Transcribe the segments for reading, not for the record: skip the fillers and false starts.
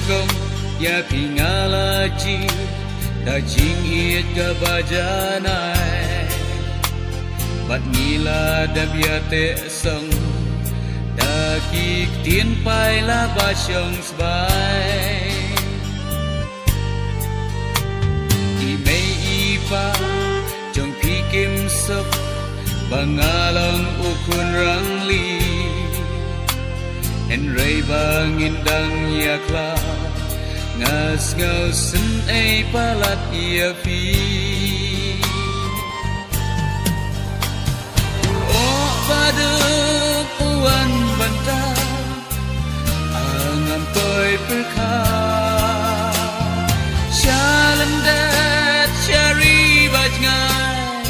kong ya pingalaji da jing iet ga bajanai bat ngila da biate song da kik tien pai la ba shong sbai di mei ipa jong pi kim sop bangalang ukun rang li en rei bangin dang yakla ngas ngau sen ei palat ia pi o pada uan banta angam toy perka shalan dat shari bajngai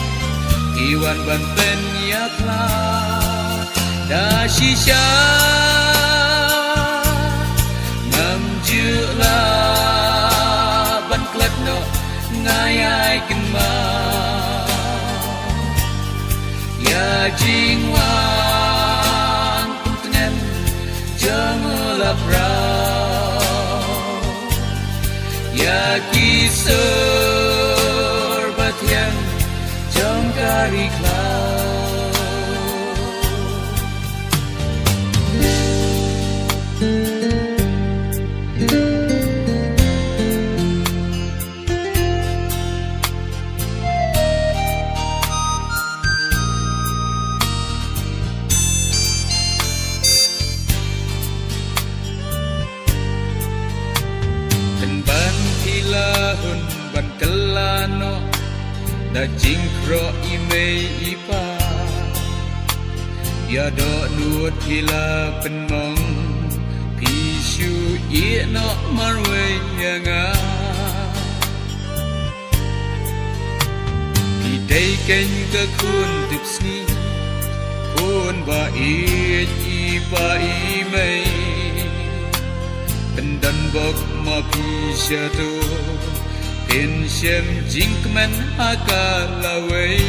iwan banten yakla da shisha la ban klet no ngai ai kin ma ya jing wan tengen jang la pra ya kisor batyan jang kari kla ban kelano da jingkro imei ipa ya do nuot hila penmong pishu ie no marwe yanga pidei ken ke kun tipsni kun ba iet ipa imei pendan bok ma pisha tu in shem jinkman akalaway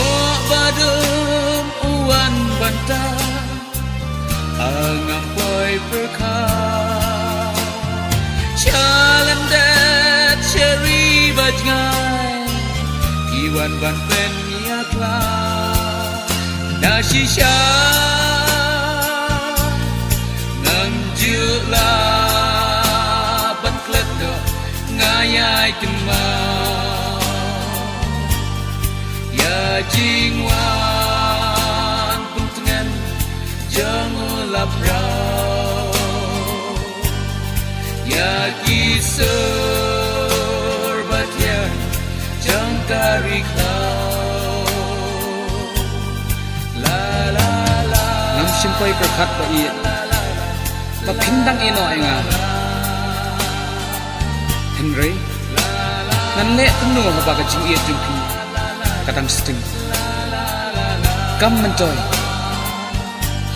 o badum uwan banta angam boy perka shalan dat cherry bajngai iwan banten yakla nashisha nang jula ngayai kema ya jingwan puntengan jang labrau ya kisor batyan jang karikau la la la nam simpai berkat ba i ba phindang ino enga Henry, nan le tunu haba ka jing iet jumpi kadang sting kam mencoy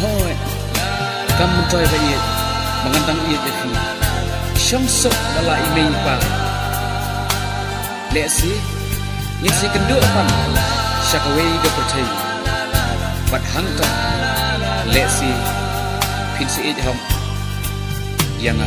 hoi kam mencoy ba iet mengandang iet fi syong sok bala imei pa le si yin si kendu pan syakawei do percay bat hangta le si pin si it hong yang